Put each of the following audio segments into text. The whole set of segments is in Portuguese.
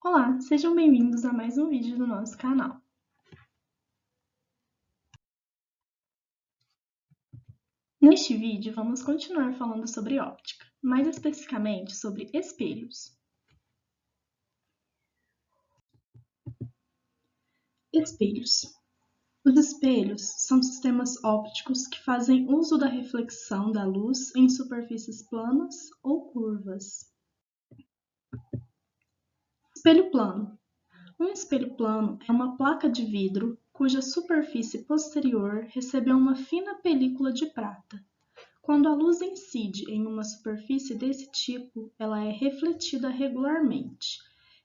Olá, sejam bem-vindos a mais um vídeo do nosso canal. Neste vídeo, vamos continuar falando sobre óptica, mais especificamente sobre espelhos. Espelhos. Os espelhos são sistemas ópticos que fazem uso da reflexão da luz em superfícies planas ou curvas. Espelho plano. Um espelho plano é uma placa de vidro cuja superfície posterior recebeu uma fina película de prata. Quando a luz incide em uma superfície desse tipo, ela é refletida regularmente.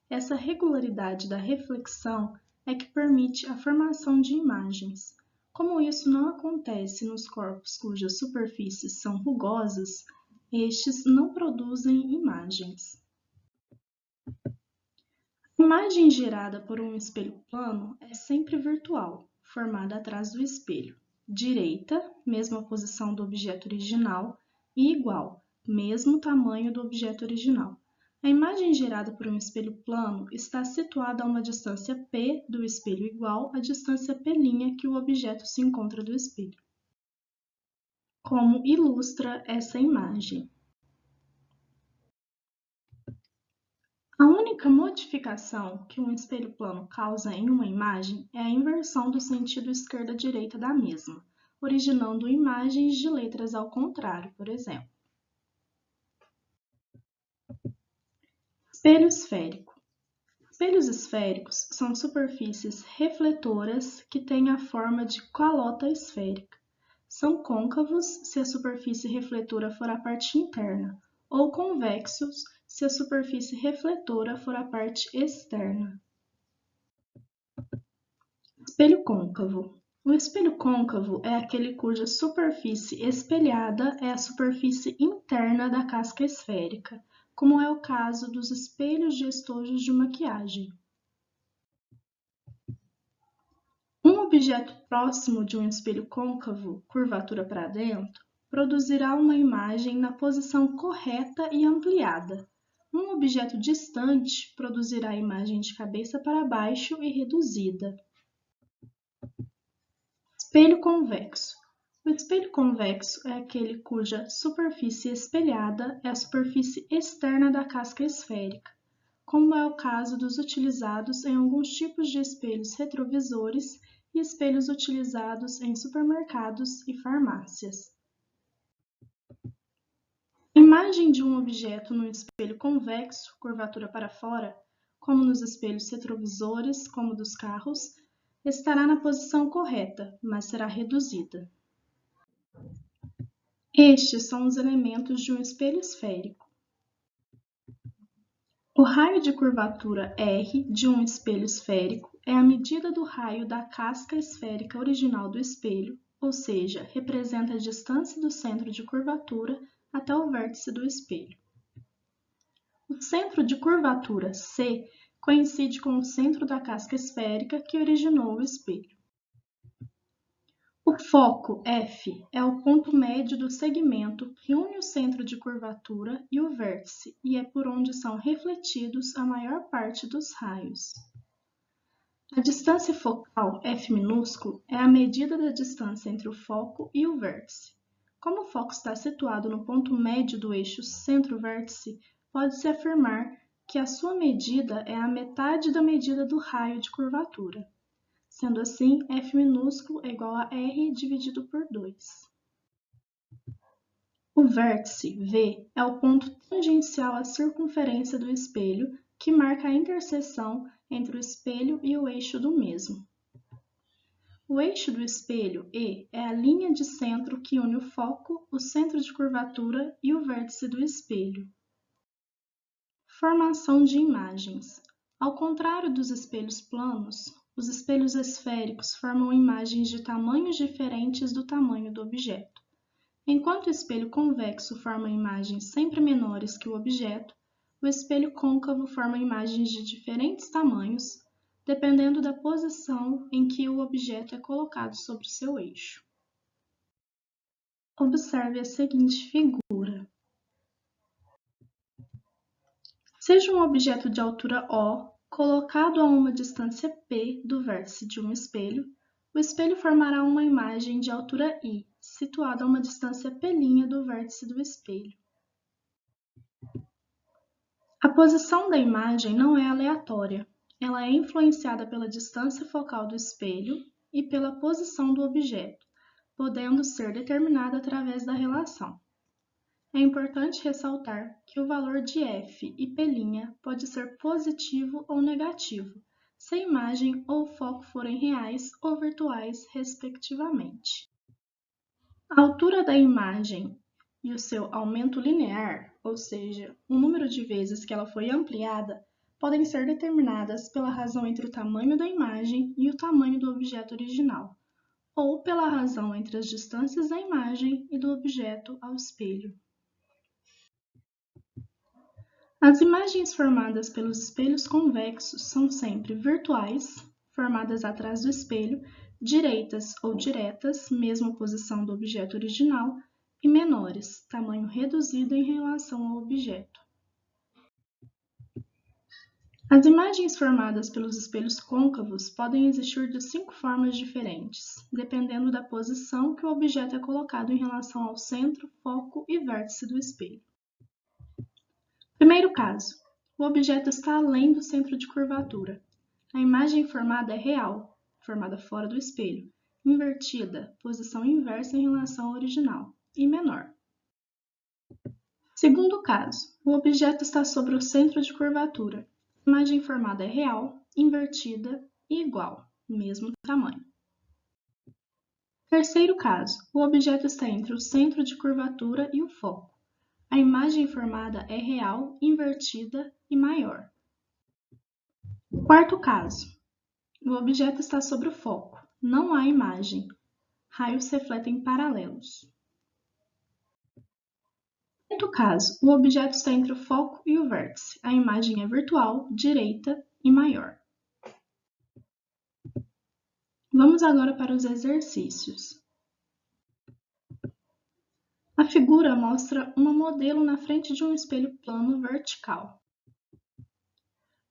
Essa regularidade da reflexão é que permite a formação de imagens. Como isso não acontece nos corpos cujas superfícies são rugosas, estes não produzem imagens. A imagem gerada por um espelho plano é sempre virtual, formada atrás do espelho. Direita, mesma posição do objeto original, e igual, mesmo tamanho do objeto original. A imagem gerada por um espelho plano está situada a uma distância P do espelho igual à distância P' que o objeto se encontra do espelho. Como ilustra essa imagem? A única modificação que um espelho plano causa em uma imagem é a inversão do sentido esquerda-direita da mesma, originando imagens de letras ao contrário, por exemplo. Espelho esférico. Espelhos esféricos são superfícies refletoras que têm a forma de calota esférica. São côncavos se a superfície refletora for a parte interna, ou convexos se a superfície refletora for a parte externa. Espelho côncavo. O espelho côncavo é aquele cuja superfície espelhada é a superfície interna da casca esférica, como é o caso dos espelhos de estojos de maquiagem. Um objeto próximo de um espelho côncavo, curvatura para dentro, produzirá uma imagem na posição correta e ampliada. Um objeto distante produzirá a imagem de cabeça para baixo e reduzida. Espelho convexo. O espelho convexo é aquele cuja superfície espelhada é a superfície externa da casca esférica, como é o caso dos utilizados em alguns tipos de espelhos retrovisores e espelhos utilizados em supermercados e farmácias. A imagem de um objeto no espelho convexo, curvatura para fora, como nos espelhos retrovisores, como dos carros, estará na posição correta, mas será reduzida. Estes são os elementos de um espelho esférico. O raio de curvatura R de um espelho esférico é a medida do raio da casca esférica original do espelho, ou seja, representa a distância do centro de curvatura até o vértice do espelho. O centro de curvatura C coincide com o centro da casca esférica que originou o espelho. O foco F é o ponto médio do segmento que une o centro de curvatura e o vértice e é por onde são refletidos a maior parte dos raios. A distância focal, F minúsculo, é a medida da distância entre o foco e o vértice. Como o foco está situado no ponto médio do eixo centro-vértice, pode-se afirmar que a sua medida é a metade da medida do raio de curvatura. Sendo assim, F minúsculo é igual a R dividido por 2. O vértice, V, é o ponto tangencial à circunferência do espelho, que marca a interseção entre o espelho e o eixo do mesmo. O eixo do espelho, E, é a linha de centro que une o foco, o centro de curvatura e o vértice do espelho. Formação de imagens. Ao contrário dos espelhos planos, os espelhos esféricos formam imagens de tamanhos diferentes do tamanho do objeto. Enquanto o espelho convexo forma imagens sempre menores que o objeto, o espelho côncavo forma imagens de diferentes tamanhos, dependendo da posição em que o objeto é colocado sobre o seu eixo. Observe a seguinte figura. Seja um objeto de altura O Colocado a uma distância P do vértice de um espelho, o espelho formará uma imagem de altura I, situada a uma distância P' do vértice do espelho. A posição da imagem não é aleatória, ela é influenciada pela distância focal do espelho e pela posição do objeto, podendo ser determinada através da relação. É importante ressaltar que o valor de f e P' pode ser positivo ou negativo, se a imagem ou o foco forem reais ou virtuais, respectivamente. A altura da imagem e o seu aumento linear, ou seja, o número de vezes que ela foi ampliada, podem ser determinadas pela razão entre o tamanho da imagem e o tamanho do objeto original, ou pela razão entre as distâncias da imagem e do objeto ao espelho. As imagens formadas pelos espelhos convexos são sempre virtuais, formadas atrás do espelho, direitas ou diretas, mesma posição do objeto original, e menores, tamanho reduzido em relação ao objeto. As imagens formadas pelos espelhos côncavos podem existir de 5 formas diferentes, dependendo da posição que o objeto é colocado em relação ao centro, foco e vértice do espelho. Primeiro caso, o objeto está além do centro de curvatura. A imagem formada é real, formada fora do espelho, invertida, posição inversa em relação ao original, e menor. Segundo caso, o objeto está sobre o centro de curvatura. A imagem formada é real, invertida e igual, mesmo tamanho. Terceiro caso, o objeto está entre o centro de curvatura e o foco. A imagem formada é real, invertida e maior. Quarto caso, o objeto está sobre o foco. Não há imagem. Raios refletem paralelos. Quinto caso, o objeto está entre o foco e o vértice. A imagem é virtual, direita e maior. Vamos agora para os exercícios. A figura mostra uma modelo na frente de um espelho plano vertical.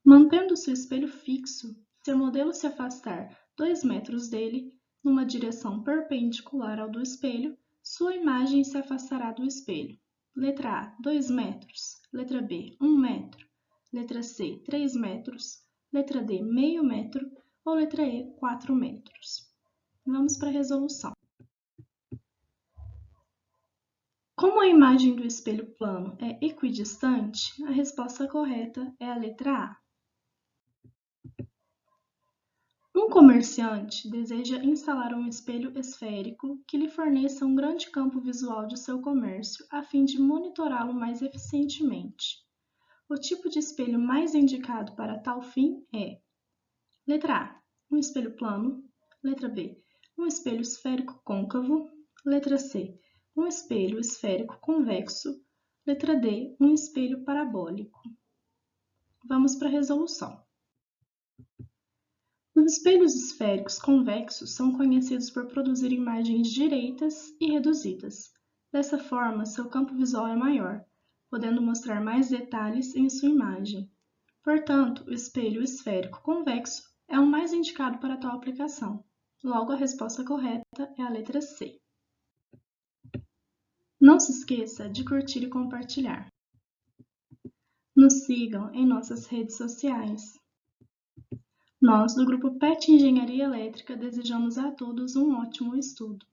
Mantendo-se o espelho fixo, se o modelo se afastar 2 metros dele, numa direção perpendicular ao do espelho, sua imagem se afastará do espelho. Letra A, 2 metros. Letra B, 1 metro. Letra C, 3 metros. Letra D, meio metro. Ou letra E, 4 metros. Vamos para a resolução. Como a imagem do espelho plano é equidistante, a resposta correta é a letra A. Um comerciante deseja instalar um espelho esférico que lhe forneça um grande campo visual de seu comércio a fim de monitorá-lo mais eficientemente. O tipo de espelho mais indicado para tal fim é: letra A, um espelho plano. Letra B, um espelho esférico côncavo. Letra C, um espelho esférico convexo. Letra D, um espelho parabólico. Vamos para a resolução. Os espelhos esféricos convexos são conhecidos por produzir imagens direitas e reduzidas. Dessa forma, seu campo visual é maior, podendo mostrar mais detalhes em sua imagem. Portanto, o espelho esférico convexo é o mais indicado para tal aplicação. Logo, a resposta correta é a letra C. Não se esqueça de curtir e compartilhar. Nos sigam em nossas redes sociais. Nós, do Grupo PET Engenharia Elétrica, desejamos a todos um ótimo estudo.